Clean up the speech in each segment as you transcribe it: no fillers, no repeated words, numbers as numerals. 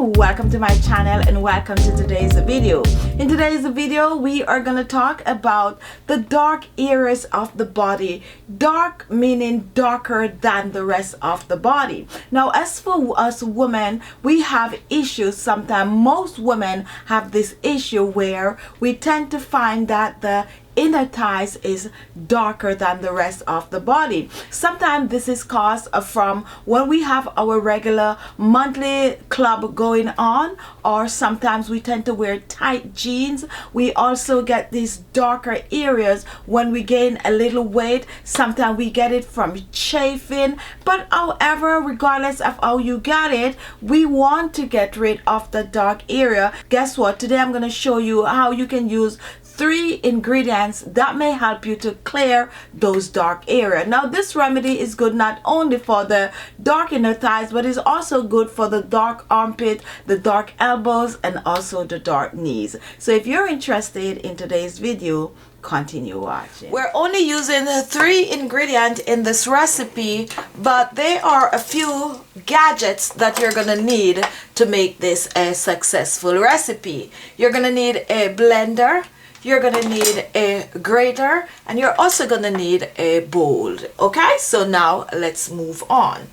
welcome to my channel and welcome to today's video. In today's video we are going to talk about the dark areas of the body. Dark meaning darker than the rest of the body. Now as for us women, we have issues. Sometimes most women have this issue where we tend to find that the inner thighs is darker than the rest of the body. Sometimes this is caused from when we have our regular monthly club going on, or sometimes we tend to wear tight jeans. We also get these darker areas when we gain a little weight. Sometimes we get it from chafing. But however, regardless of how you get it, we want to get rid of the dark area. Guess what? Today I'm going to show you how you can use 3 ingredients that may help you to clear those dark areas. Now this remedy is good not only for the dark inner thighs, but is also good for the dark armpit, the dark elbows, and also the dark knees. So if you're interested in today's video, continue watching. We're only using 3 ingredients in this recipe, but there are a few gadgets that you're gonna need to make this a successful recipe. You're gonna need a blender, you're gonna need a grater, and you're also gonna need a bowl. Okay, so now let's move on.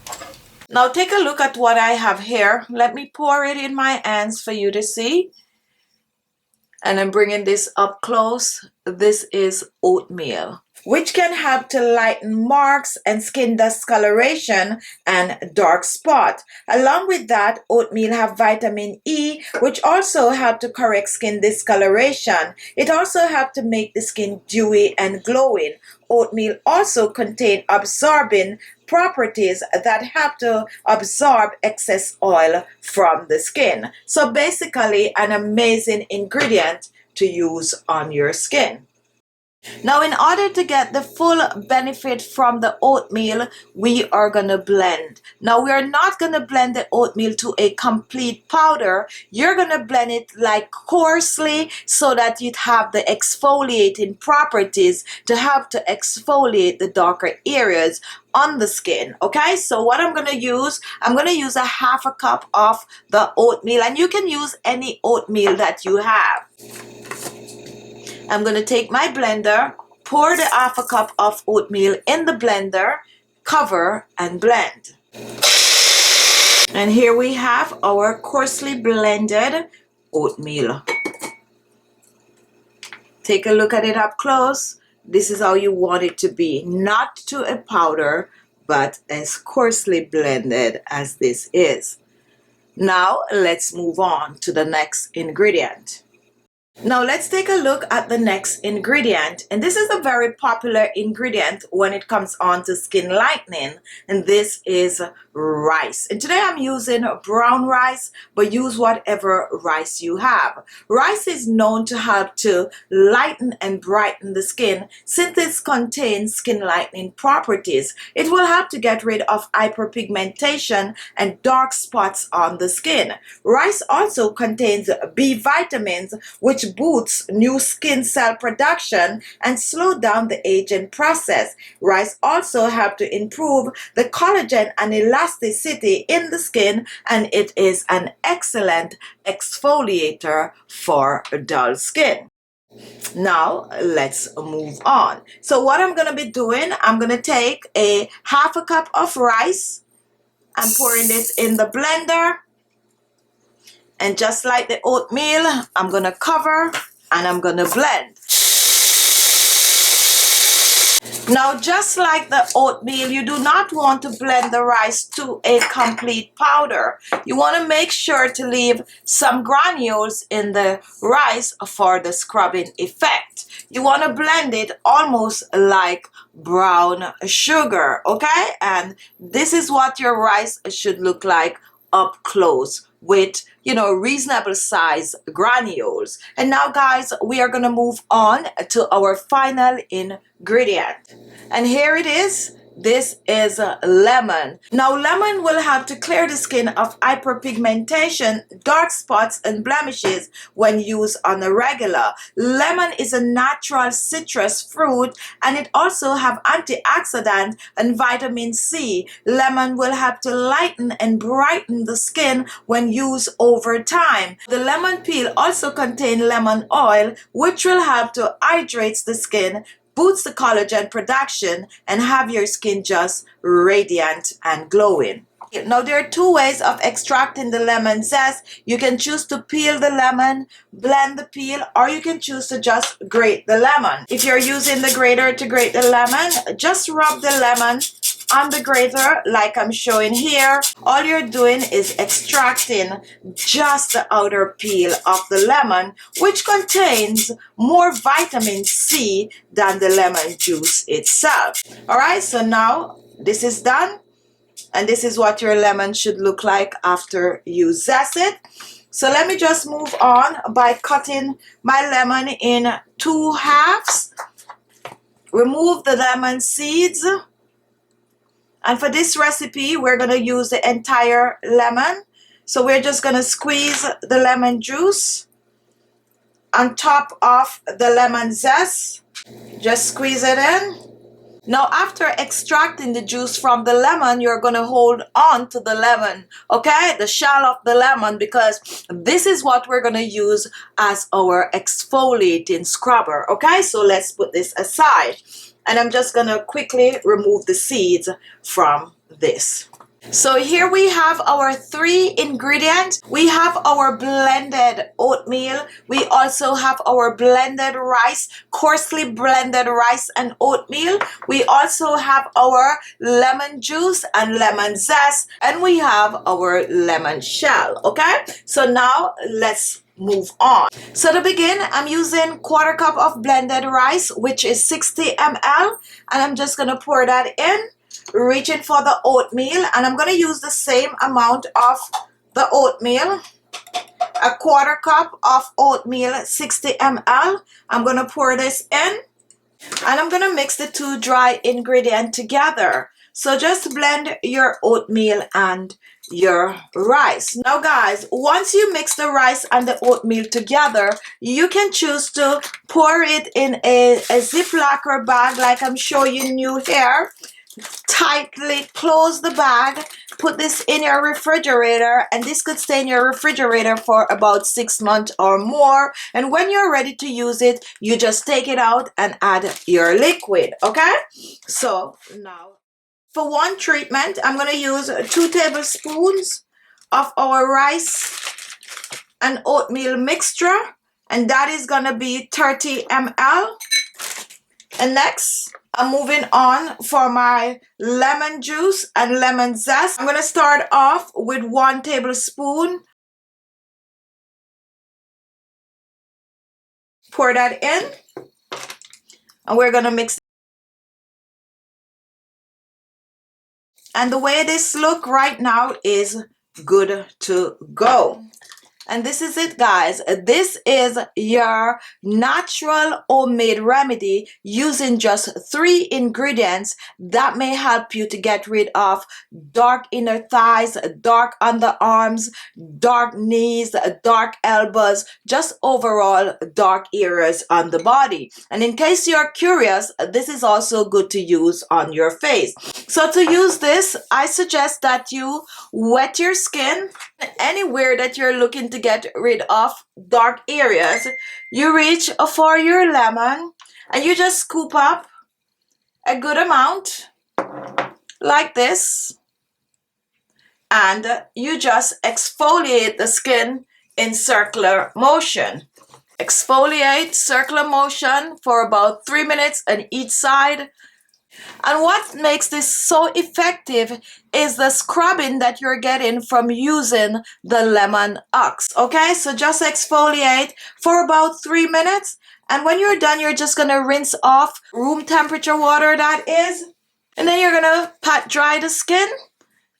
Now take a look at what I have here. Let me pour it in my hands for you to see. And I'm bringing this up close. This is oatmeal, which can help to lighten marks and skin discoloration and dark spot. Along with that, oatmeal have vitamin E, which also help to correct skin discoloration. It also help to make the skin dewy and glowing. Oatmeal also contain absorbing properties that help to absorb excess oil from the skin. So basically an amazing ingredient to use on your skin. Now in order to get the full benefit from the oatmeal, we are going to blend. Now we are not going to blend the oatmeal to a complete powder. You're going to blend it like coarsely so that you'd have the exfoliating properties to help to exfoliate the darker areas on the skin. Okay, so what I'm going to use a half a cup of the oatmeal, and you can use any oatmeal that you have. I'm going to take my blender, pour the half a cup of oatmeal in the blender, cover and blend. And here we have our coarsely blended oatmeal. Take a look at it up close. This is how you want it to be, not to a powder, but as coarsely blended as this is. Now let's move on to the next ingredient. Now let's take a look at the next ingredient, and this is a very popular ingredient when it comes on to skin lightening, and this is rice. And today I'm using brown rice, but use whatever rice you have. Rice is known to help to lighten and brighten the skin since it contains skin lightening properties. It will help to get rid of hyperpigmentation and dark spots on the skin. Rice also contains B vitamins, which boosts new skin cell production and slow down the aging process. Rice also helps to improve the collagen and elasticity in the skin, and it is an excellent exfoliator for dull skin. Now let's move on. So what I'm going to be doing, I'm going to take a half a cup of rice and pouring this in the blender. And just like the oatmeal, I'm going to cover and I'm going to blend. Now, just like the oatmeal, you do not want to blend the rice to a complete powder. You want to make sure to leave some granules in the rice for the scrubbing effect. You want to blend it almost like brown sugar, okay? And this is what your rice should look like up close with, reasonable size granules. And now guys, we are going to move on to our final ingredient. And here it is. This is lemon. Now lemon will help to clear the skin of hyperpigmentation, dark spots and blemishes when used on a regular. Lemon is a natural citrus fruit and it also have antioxidant and vitamin C. Lemon will help to lighten and brighten the skin when used over time. The lemon peel also contains lemon oil, which will help to hydrate the skin, boosts the collagen production, and have your skin just radiant and glowing. Now there are two ways of extracting the lemon zest. You can choose to peel the lemon, blend the peel, or you can choose to just grate the lemon. If you're using the grater to grate the lemon, just rub the lemon on the grater like I'm showing here. All you're doing is extracting just the outer peel of the lemon, which contains more vitamin C than the lemon juice itself. Alright, so now this is done. And this is what your lemon should look like after you zest it. So let me just move on by cutting my lemon in 2 halves. Remove the lemon seeds. And for this recipe, we're going to use the entire lemon. So we're just going to squeeze the lemon juice on top of the lemon zest. Just squeeze it in. Now after extracting the juice from the lemon, you're going to hold on to the lemon, okay? The shell of the lemon, because this is what we're going to use as our exfoliating scrubber, okay? So let's put this aside. And I'm just going to quickly remove the seeds from this. So here we have our 3 ingredients. We have our blended oatmeal. We also have our blended rice, coarsely blended rice and oatmeal. We also have our lemon juice and lemon zest. And we have our lemon shell, okay? So now let's move on. So to begin, I'm using 1/4 cup of blended rice, which is 60 ml. And I'm just going to pour that in. Reaching for the oatmeal, and I'm going to use the same amount of the oatmeal, a 1/4 cup of oatmeal, 60 ml. I'm going to pour this in, and I'm going to mix the 2 dry ingredients together. So just blend your oatmeal and your rice. Now guys, once you mix the rice and the oatmeal together, you can choose to pour it in a Ziploc bag like I'm showing you here. Tightly close the bag, put this in your refrigerator, and this could stay in your refrigerator for about 6 months or more. And when you're ready to use it, you just take it out and add your liquid, okay? So now for one treatment, I'm going to use 2 tablespoons of our rice and oatmeal mixture, and that is going to be 30 ml. And next, I'm moving on for my lemon juice and lemon zest. I'm going to start off with 1 tablespoon. Pour that in. And we're going to mix. And the way this look right now is good to go. And this is it, guys. This is your natural homemade remedy using just 3 ingredients that may help you to get rid of dark inner thighs, dark underarms, dark knees, dark elbows, just overall dark areas on the body. And in case you're curious, this is also good to use on your face. So to use this, I suggest that you wet your skin anywhere that you're looking to get rid of dark areas. You reach for your lemon and you just scoop up a good amount like this, and you just exfoliate the skin in circular motion. Exfoliate circular motion for about 3 minutes on each side. And what makes this so effective is the scrubbing that you're getting from using the lemon ox. Okay, so just exfoliate for about 3 minutes. And when you're done, you're just going to rinse off room temperature water, that is. And then you're going to pat dry the skin.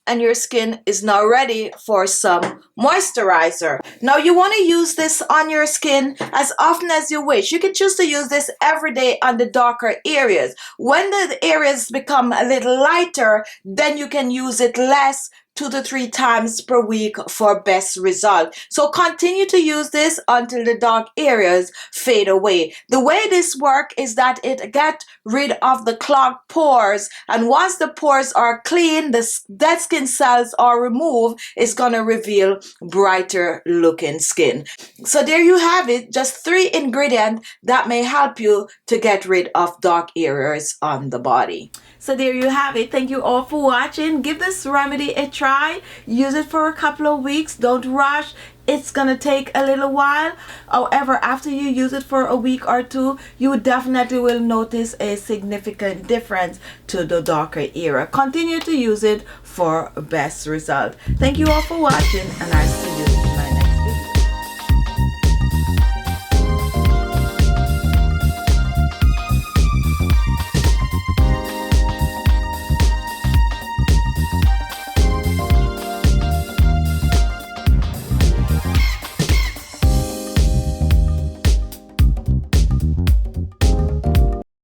and your skin is now ready for some moisturizer. Now you want to use this on your skin as often as you wish. You can choose to use this every day on the darker areas. When the areas become a little lighter, then you can use it less, 2 to 3 times per week for best result. So continue to use this until the dark areas fade away. The way this works is that it gets rid of the clogged pores, and once the pores are clean, the dead skin cells are removed, it's gonna reveal brighter looking skin. So there you have it, just 3 ingredients that may help you to get rid of dark areas on the body. So there you have it. Thank you all for watching. Give this remedy a try. Use it for a couple of weeks. Don't rush. It's gonna take a little while. However, after you use it for a week or 2, you definitely will notice a significant difference to the darker area. Continue to use it for best result. Thank you all for watching, and I'll see you in my